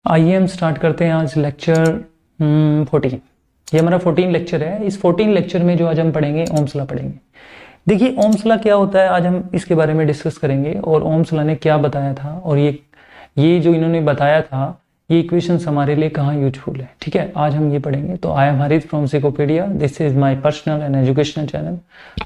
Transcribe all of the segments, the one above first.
आइए हम स्टार्ट करते हैं आज लेक्चर 14। ये हमारा 14 लेक्चर है। इस 14 लेक्चर में जो आज हम पढ़ेंगे ओम्स लॉ पढ़ेंगे। देखिए ओम्स लॉ क्या होता है, आज हम इसके बारे में डिस्कस करेंगे और ओम्स लॉ ने क्या बताया था और ये जो इन्होंने बताया था ये इक्वेशंस हमारे लिए कहाँ यूजफुल है। ठीक है, आज हम ये पढ़ेंगे। तो I am Harish from Seekhopedia, this is my personal and educational channel.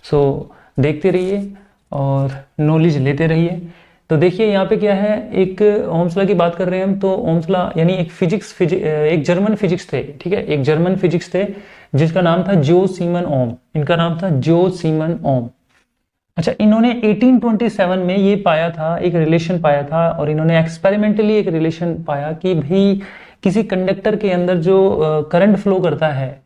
So देखते रहिए और नॉलेज लेते रहिए। तो देखिए यहाँ पे क्या है, एक ओम्स लॉ की बात कर रहे हैं हम। तो ओम्स लॉ यानी एक जर्मन फिजिक्स थे। ठीक है, एक जर्मन फिजिक्स थे जिसका नाम था जो सीमन ओम। इनका नाम था जो सीमन ओम। अच्छा, इन्होंने 1827 में ये पाया था, एक रिलेशन पाया था और इन्होंने एक्सपेरिमेंटली एक रिलेशन पाया कि भाई किसी कंडक्टर के अंदर जो करंट फ्लो करता है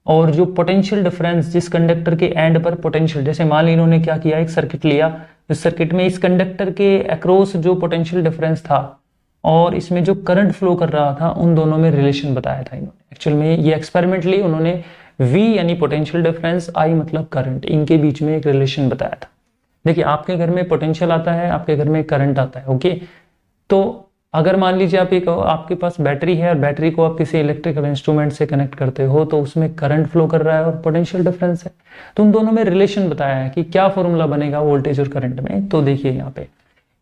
और जो पोटेंशियल डिफरेंस जिस कंडक्टर के एंड पर पोटेंशियल, जैसे मान ली इन्होंने क्या किया, एक सर्किट लिया, इस सर्किट में इस कंडक्टर के अक्रॉस जो पोटेंशियल डिफरेंस था और इसमें जो करंट फ्लो कर रहा था, उन दोनों में रिलेशन बताया था इन्होंने। एक्चुअल में ये एक्सपेरिमेंटली उन्होंने V यानी पोटेंशियल डिफरेंस, I मतलब करंट, इनके बीच में एक रिलेशन बताया था। देखिए आपके घर में पोटेंशियल आता है, आपके घर में करंट आता है। ओके, तो अगर मान लीजिए आपके पास बैटरी है और बैटरी को आप किसी इलेक्ट्रिकल इंस्ट्रूमेंट से कनेक्ट करते हो तो उसमें करंट फ्लो कर रहा है और पोटेंशियल डिफरेंस है, तो उन दोनों में रिलेशन बताया है कि क्या फॉर्मूला बनेगा वोल्टेज और करंट में। तो देखिए यहाँ पे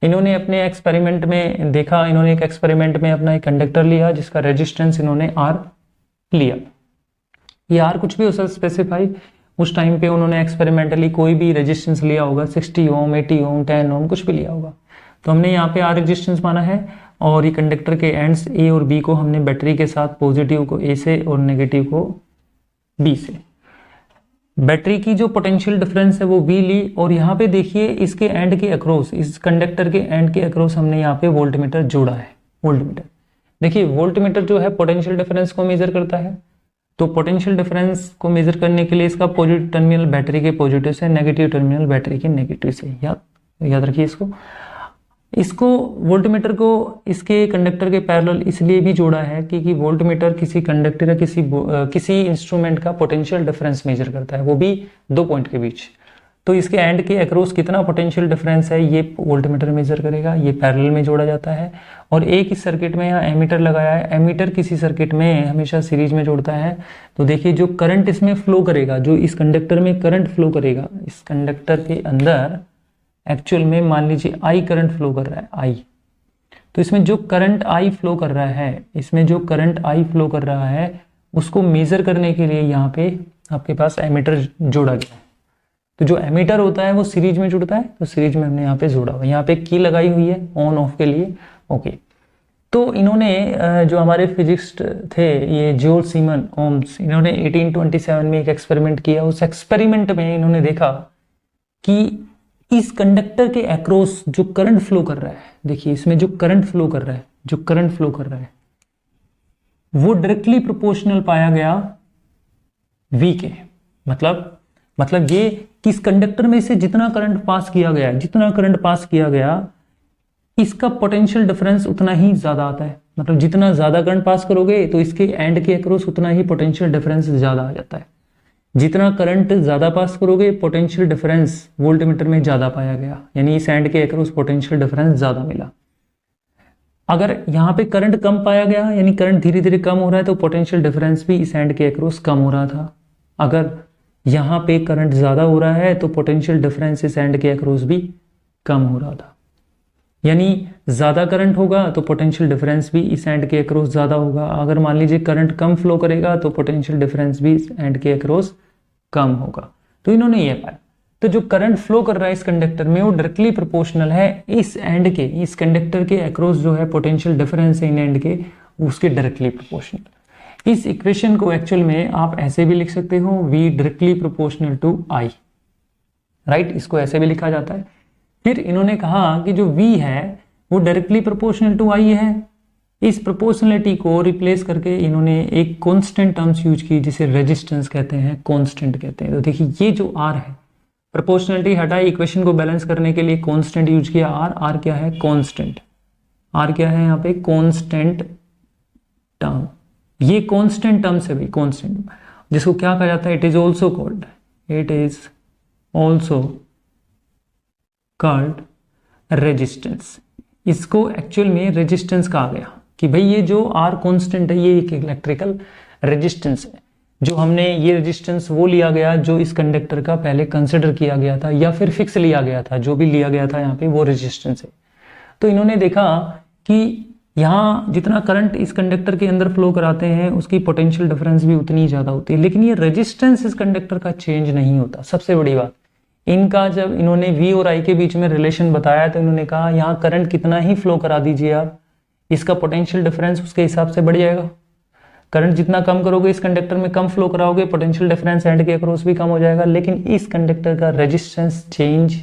इन्होंने अपने एक्सपेरिमेंट में देखा, इन्होंने एक एक्सपेरिमेंट में अपना एक कंडक्टर लिया जिसका रेजिस्टेंस इन्होंने R लिया। ये R कुछ भी हो सकता स्पेसिफाई, उस टाइम पे उन्होंने एक्सपेरिमेंटली कोई भी रेजिस्टेंस लिया होगा, 60 ओम, 80 ओम, 10 ओम, कुछ भी लिया होगा। तो हमने यहाँ पे R रेजिस्टेंस माना है और ये कंडक्टर के एंड्स A और B को हमने बैटरी के साथ पॉजिटिव को A से और नेगेटिव को B से। बैटरी की जो पोटेंशियल डिफरेंस है वो V ली और यहाँ पे देखिए इसके एंड के अक्रॉस, इस कंडक्टर के एंड के अक्रॉस हमने यहाँ पे वोल्टमीटर जोड़ा है। वोल्टमीटर, देखिए वोल्टमीटर जो है पोटेंशियल डिफरेंस को मेजर करता है। तो पोटेंशियल डिफरेंस को मेजर करने के लिए इसका पॉजिटिव टर्मिनल बैटरी के पॉजिटिव से, नेगेटिव टर्मिनल बैटरी के नेगेटिव से। याद रखिए इसको वोल्टमीटर को इसके कंडक्टर के पैरेलल इसलिए भी जोड़ा है कि वोल्टमीटर किसी कंडक्टर या किसी इंस्ट्रूमेंट का पोटेंशियल डिफरेंस मेजर करता है, वो भी दो पॉइंट के बीच। तो इसके एंड के अक्रॉस कितना पोटेंशियल डिफरेंस है ये वोल्टमीटर मेजर करेगा। ये पैरेलल में जोड़ा जाता है और एक इस सर्किट में यहाँ एमीटर लगाया है। एमीटर किसी सर्किट में हमेशा सीरीज में जोड़ता है। तो देखिए जो करंट इसमें फ्लो करेगा, जो इस कंडक्टर में करंट फ्लो करेगा, इस कंडक्टर के अंदर एक्चुअल में मान लीजिए I करंट फ्लो कर रहा है, I। तो इसमें जो करंट I फ्लो कर रहा है, इसमें जो करंट I फ्लो कर रहा है उसको मेजर करने के लिए यहाँ पे आपके पास एमीटर जोड़ा गया है। तो जो एमीटर होता है वो सीरीज में जुड़ता है, तो सीरीज में हमने यहाँ पे जोड़ा हुआ। यहाँ पे की लगाई हुई है ऑन ऑफ के लिए। ओके, तो इन्होंने जो हमारे फिजिक्स थे ये जो सीमन ओम्स, इन्होंने 1827 में एक एक्सपेरिमेंट किया। उस एक्सपेरिमेंट में इन्होंने देखा कि इस कंडक्टर के अक्रॉस जो करंट फ्लो कर रहा है, देखिए इसमें जो करंट फ्लो कर रहा है, वो डायरेक्टली प्रोपोर्शनल पाया गया V के। मतलब ये कि इस कंडक्टर में से जितना करंट पास किया गया इसका पोटेंशियल डिफरेंस उतना ही ज्यादा आता है। मतलब जितना ज्यादा करंट पास करोगे तो इसके एंड के अक्रॉस उतना ही पोटेंशियल डिफरेंस ज्यादा आ जाता है। जितना करंट ज्यादा पास करोगे पोटेंशियल डिफरेंस वोल्टमीटर में ज्यादा पाया गया, यानी इस एंड के अक्रॉस पोटेंशियल डिफरेंस ज्यादा मिला। अगर यहाँ पे करंट कम पाया गया, यानी करंट धीरे धीरे कम हो रहा है, तो पोटेंशियल डिफरेंस भी इस एंड के अक्रॉस कम हो रहा था। अगर यहाँ पे करंट ज्यादा हो रहा है तो पोटेंशियल डिफरेंस इस एंड के अक्रॉस भी कम हो रहा था। यानी ज्यादा करंट होगा तो पोटेंशियल डिफरेंस भी इस एंड के अक्रॉस ज्यादा होगा। अगर मान लीजिए करंट कम फ्लो करेगा तो पोटेंशियल डिफरेंस भी इस एंड के अक्रॉस कम होगा। तो इन्होंने ये पाया। तो जो करंट फ्लो कर रहा है इस कंडक्टर में वो डायरेक्टली प्रोपोर्शनल है इस एंड के, इस कंडक्टर के अक्रॉस जो है पोटेंशियल डिफरेंस इन एंड के, उसके डायरेक्टली प्रोपोर्शनल। इस इक्वेशन को एक्चुअल में आप ऐसे भी लिख सकते हो, V directly proportional to I, right. इसको ऐसे भी लिखा जाता है। फिर इन्होंने कहा कि जो V है वो डायरेक्टली प्रोपोर्शनल टू I है। इस प्रोपोर्शनलिटी को रिप्लेस करके इन्होंने एक कांस्टेंट टर्म्स यूज की जिसे रेजिस्टेंस कहते हैं, कांस्टेंट कहते हैं। तो देखिए ये जो R है, प्रोपोर्शनलिटी हटाई, इक्वेशन को बैलेंस करने के लिए कांस्टेंट यूज किया R क्या है, कांस्टेंट। R क्या है यहाँ पे, कांस्टेंट टर्म। ये कांस्टेंट टर्म से भी कांस्टेंट, जिसको क्या कहा जाता है, it is also called resistance. इसको एक्चुअल में रेजिस्टेंस कहा गया। कि भाई ये जो आर कांस्टेंट है ये एक इलेक्ट्रिकल रेजिस्टेंस है, जो हमने ये रेजिस्टेंस वो लिया गया जो इस कंडक्टर का पहले कंसिडर किया गया था या फिर फिक्स लिया गया था, जो भी लिया गया था यहाँ पे वो रेजिस्टेंस है। तो इन्होंने देखा कि यहाँ जितना करंट इस कंडक्टर के अंदर फ्लो कराते हैं उसकी पोटेंशियल डिफरेंस भी उतनी ही ज़्यादा होती है, लेकिन ये रेजिस्टेंस इस कंडक्टर का चेंज नहीं होता। सबसे बड़ी बात इनका, जब इन्होंने V और I के बीच में रिलेशन बताया तो इन्होंने कहा यहाँ करंट कितना ही फ्लो करा दीजिए आप, इसका पोटेंशियल डिफरेंस उसके हिसाब से बढ़ जाएगा। करंट जितना कम करोगे इस कंडक्टर में कम फ्लो कराओगे, पोटेंशियल डिफरेंस एंड के अक्रॉस भी कम हो जाएगा, लेकिन इस कंडक्टर का रेजिस्टेंस चेंज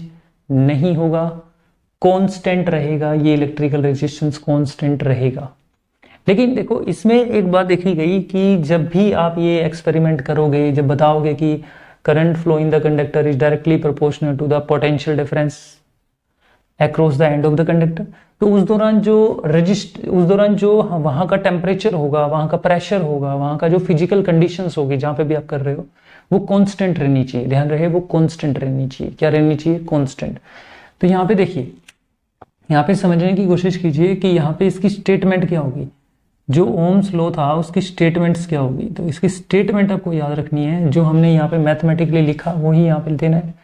नहीं होगा, कांस्टेंट रहेगा, ये इलेक्ट्रिकल रेजिस्टेंस कांस्टेंट रहेगा। लेकिन देखो इसमें एक बात देखी गई कि जब भी आप ये एक्सपेरिमेंट करोगे, जब बताओगे कि current flow in the conductor is directly proportional to the potential difference across the end of the conductor, तो उस दौरान जो वहाँ का टेम्परेचर होगा, वहाँ का प्रेशर होगा, वहाँ का जो फिजिकल कंडीशंस होगी जहाँ पे भी आप कर रहे हो वो कांस्टेंट रहनी चाहिए। ध्यान रहे वो कांस्टेंट रहनी चाहिए। क्या रहनी चाहिए? कांस्टेंट। तो यहाँ पे देखिए, यहाँ पे समझने की कोशिश कीजिए कि यहाँ पे इसकी स्टेटमेंट क्या होगी, जो ओम्स लॉ था उसकी स्टेटमेंट्स क्या होगी। तो इसकी स्टेटमेंट आपको याद रखनी है, जो हमने यहाँ पे मैथमेटिकली लिखा वही यहाँ पे देना है।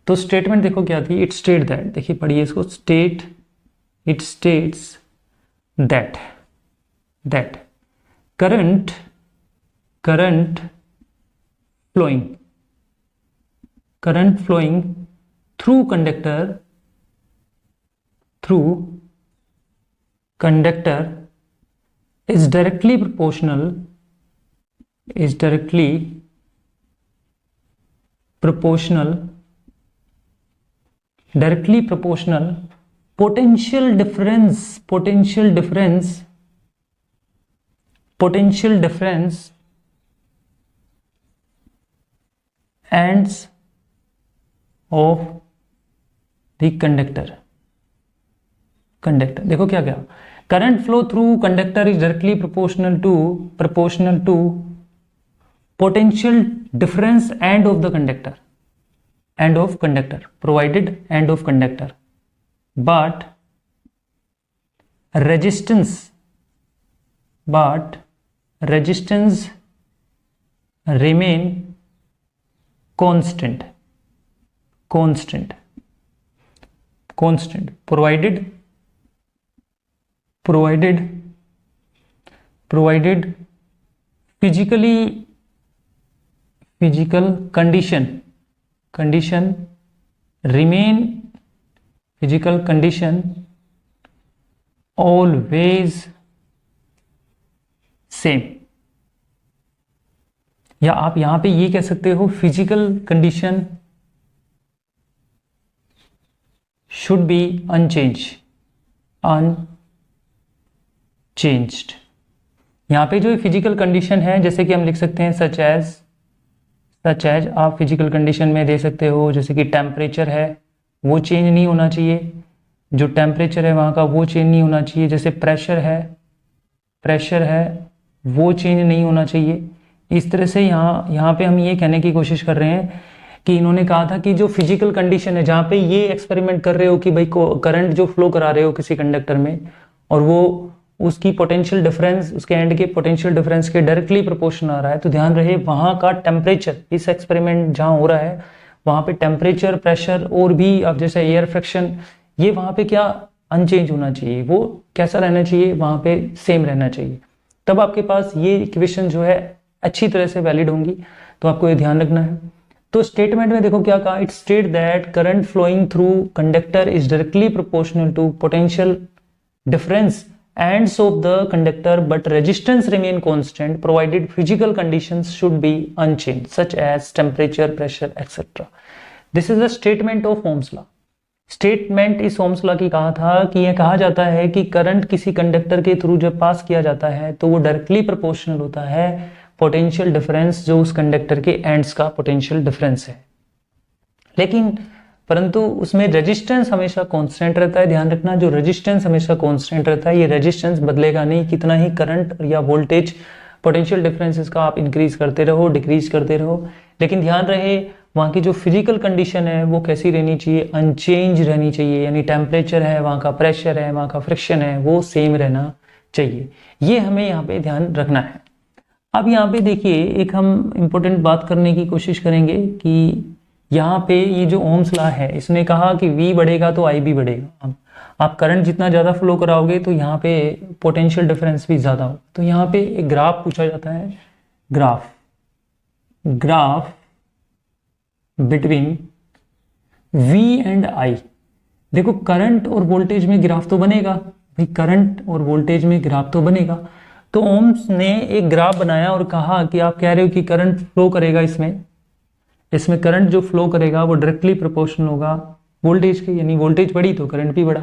तो स्टेटमेंट देखो क्या थी, इट स्टेट दैट, देखिए पढ़िए इसको, it states that current flowing through conductor is directly proportional potential difference ends of the conductor। देखो क्या क्या, current flow through conductor is directly proportional to potential difference end of conductor provided end of conductor, but resistance remain constant provided physical condition always same। या आप यहां पे ये कह सकते हो physical condition should be unchanged। यहाँ पे जो फिजिकल कंडीशन है, जैसे कि हम लिख सकते हैं सच एज आप फिजिकल कंडीशन में दे सकते हो, जैसे कि टेम्परेचर है वो चेंज नहीं होना चाहिए, जो टेम्परेचर है वहाँ का वो चेंज नहीं होना चाहिए, जैसे प्रेशर है वो चेंज नहीं होना चाहिए। इस तरह से यहाँ पे हम ये कहने की कोशिश कर रहे हैं कि इन्होंने कहा था कि जो फिजिकल कंडीशन है, जहाँ पे ये एक्सपेरिमेंट कर रहे हो कि भाई करंट जो फ्लो करा रहे हो किसी कंडक्टर में और वो उसकी पोटेंशियल डिफरेंस, उसके एंड के पोटेंशियल डिफरेंस के डायरेक्टली प्रोपोर्शनल आ रहा है, तो ध्यान रहे वहाँ का टेम्परेचर, इस एक्सपेरिमेंट जहाँ हो रहा है वहाँ पे टेम्परेचर, प्रेशर और भी अब जैसे एयर फ्रिक्शन, ये वहाँ पे क्या अनचेंज होना चाहिए, वो कैसा रहना चाहिए, वहाँ पे सेम रहना चाहिए। तब आपके पास ये इक्वेशन जो है अच्छी तरह से वैलिड होंगी, तो आपको ये ध्यान रखना है। तो स्टेटमेंट में देखो क्या कहा, it state that current flowing through conductor is directly proportional to potential difference ends of the conductor, but resistance remain constant provided physical conditions should be unchanged such as temperature, pressure, etc. This is the statement of Ohm's law। Statement इस Ohm's law की कहा था कि यह कहा जाता है कि करंट किसी कंडक्टर के थ्रू जब पास किया जाता है तो वो डायरेक्टली प्रोपोर्शनल होता है पोटेंशियल डिफरेंस, जो उस कंडक्टर के एंड्स का पोटेंशियल डिफरेंस है, लेकिन परंतु उसमें रेजिस्टेंस हमेशा कांस्टेंट रहता है। ध्यान रखना, जो रेजिस्टेंस हमेशा कांस्टेंट रहता है, ये रेजिस्टेंस बदलेगा नहीं, कितना ही करंट या वोल्टेज पोटेंशियल डिफरेंसेस का आप इंक्रीज करते रहो, डिक्रीज करते रहो, लेकिन ध्यान रहे वहाँ की जो फिजिकल कंडीशन है वो कैसी रहनी चाहिए, अनचेंज रहनी चाहिए, यानी टेम्परेचर है, वहाँ का प्रेशर है, वहाँ का फ्रिक्शन है, वो सेम रहना चाहिए। ये हमें यहाँ पे ध्यान रखना है। अब यहाँ पे देखिए एक हम इम्पोर्टेंट बात करने की कोशिश करेंगे कि यहाँ पे ये जो ओम्स लॉ है इसने कहा कि V बढ़ेगा तो I भी बढ़ेगा। अब आप करंट जितना ज़्यादा फ्लो कराओगे तो यहाँ पे पोटेंशियल डिफरेंस भी ज़्यादा होगा। तो यहाँ पे एक ग्राफ पूछा जाता है, graph between V and I। देखो करंट और वोल्टेज में ग्राफ तो बनेगा भाई, करंट और वोल्टेज में ग्राफ तो बनेगा। तो ओम्स ने एक ग्राफ बनाया और कहा कि आप कह रहे हो कि करंट फ्लो करेगा, इसमें करंट जो फ्लो करेगा वो डायरेक्टली प्रोपोर्शनल होगा वोल्टेज के, यानी वोल्टेज बढ़ी तो करंट भी बढ़ा।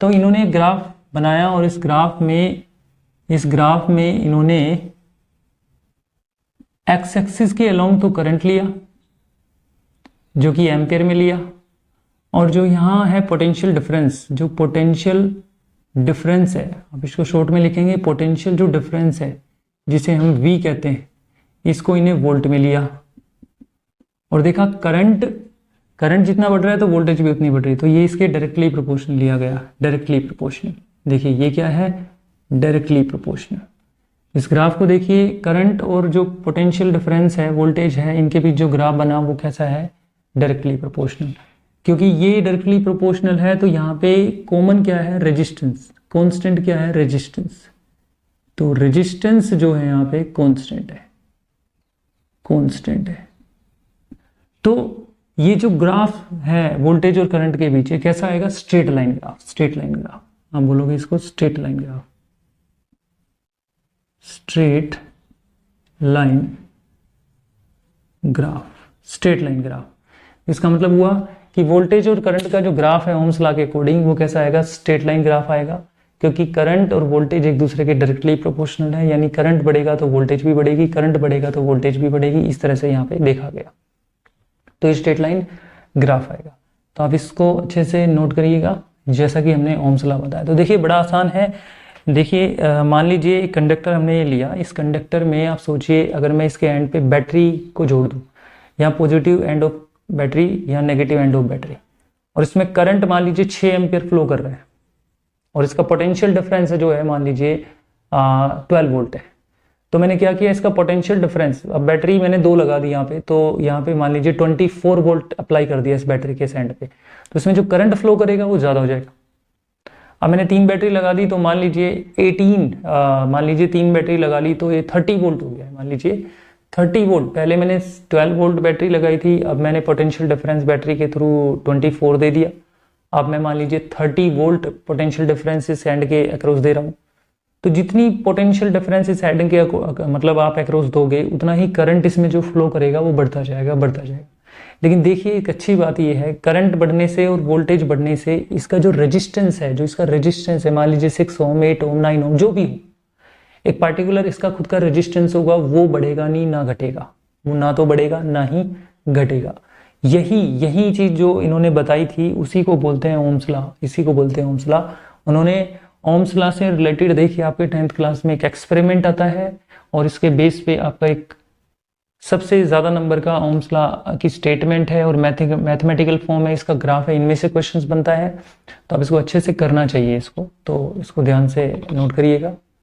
तो इन्होंने एक ग्राफ बनाया और इस ग्राफ में इन्होंने एक्स एक्सिस के अलोंग तो करंट लिया जो कि एम्पियर में लिया, और जो यहाँ है पोटेंशियल डिफरेंस, जो पोटेंशियल डिफरेंस है, आप इसको शॉर्ट में लिखेंगे, पोटेंशियल जो डिफरेंस है जिसे हम V कहते हैं, इसको इन्हें वोल्ट में लिया और देखा करंट जितना बढ़ रहा है तो वोल्टेज भी उतनी बढ़ रही है। तो ये इसके डायरेक्टली प्रोपोर्शनल लिया गया, डायरेक्टली प्रोपोर्शनल। देखिए ये क्या है, डायरेक्टली प्रोपोर्शनल। इस ग्राफ को देखिए, करंट और जो पोटेंशियल डिफरेंस है, वोल्टेज है, इनके बीच जो ग्राफ बना वो कैसा है, डायरेक्टली प्रोपोर्शनल। क्योंकि ये डायरेक्टली प्रोपोर्शनल है तो यहाँ पे कॉमन क्या है, रेजिस्टेंस, कांस्टेंट क्या है, रेजिस्टेंस। तो रेजिस्टेंस जो है यहाँ पे कांस्टेंट है। तो ये जो ग्राफ है वोल्टेज और करंट के बीच, कैसा आएगा, स्ट्रेट लाइन ग्राफ। आप बोलोगे इसको स्ट्रेट लाइन ग्राफ। इसका मतलब हुआ कि वोल्टेज और करंट का जो ग्राफ है ओम्स लॉ के अकॉर्डिंग वो कैसा आएगा, स्ट्रेट लाइन ग्राफ आएगा। क्योंकि करंट और वोल्टेज एक दूसरे के डायरेक्टली प्रोपोर्शनल है, यानी करंट बढ़ेगा तो वोल्टेज भी बढ़ेगी, करंट बढ़ेगा तो वोल्टेज भी बढ़ेगी। इस तरह से यहाँ पे देखा गया, तो स्ट्रेट लाइन ग्राफ आएगा। तो आप इसको अच्छे से नोट करिएगा जैसा कि हमने ओम्स लॉ बताया। तो देखिए बड़ा आसान है। देखिए मान लीजिए एक कंडक्टर हमने ये लिया, इस कंडक्टर में आप सोचिए अगर मैं इसके एंड पे बैटरी को जोड़ दूँ, यहाँ पॉजिटिव एंड ऑफ बैटरी, यहाँ नेगेटिव एंड ऑफ बैटरी, और इसमें करंट मान लीजिए 6 एम्पियर फ्लो कर रहा है और इसका पोटेंशियल डिफरेंस जो है मान लीजिए 12 वोल्ट है। तो मैंने क्या किया, इसका पोटेंशियल डिफरेंस, अब बैटरी मैंने 2 लगा दी यहाँ पे, तो यहाँ पे मान लीजिए 24 वोल्ट अप्लाई कर दिया इस बैटरी के एंड पे, तो इसमें जो करंट फ्लो करेगा वो ज़्यादा हो जाएगा। अब मैंने 3 बैटरी लगा दी तो मान लीजिए 3 बैटरी लगा ली तो ये 30 वोल्ट हो गया। मान लीजिए 30 वोल्ट, पहले मैंने 12 वोल्ट बैटरी लगाई थी, अब मैंने पोटेंशियल डिफरेंस बैटरी के थ्रू 24 दे दिया। अब मैं मान लीजिए 30 वोल्ट पोटेंशियल डिफरेंस इस एंड के अक्रॉस दे रहा हूँ। तो जितनी पोटेंशियल डिफरेंस इस एंड के मतलब आप अक्रॉस दोगे, उतना ही करंट इसमें जो फ्लो करेगा वो बढ़ता जाएगा। लेकिन देखिए एक अच्छी बात ये है, करंट बढ़ने से और वोल्टेज बढ़ने से इसका जो रेजिस्टेंस है, मान लीजिए 6 ओम, 8 ओम, 9 ओम, जो भी हो, एक पार्टिकुलर इसका खुद का रेजिस्टेंस होगा, वो बढ़ेगा नहीं ना घटेगा, वो ना तो बढ़ेगा ना ही घटेगा। यही चीज जो इन्होंने बताई थी उसी को बोलते हैं ओम्स लॉ। उन्होंने ओम्स लॉ से रिलेटेड देखिए आपके 10th क्लास में एक एक्सपेरिमेंट आता है और इसके बेस पे आपका एक सबसे ज्यादा नंबर का ओम्स लॉ की स्टेटमेंट है और मैथमेटिकल फॉर्म है, इसका ग्राफ है, इनमें से क्वेश्चंस बनता है। तो आप इसको अच्छे से करना चाहिए, तो इसको ध्यान से नोट करिएगा।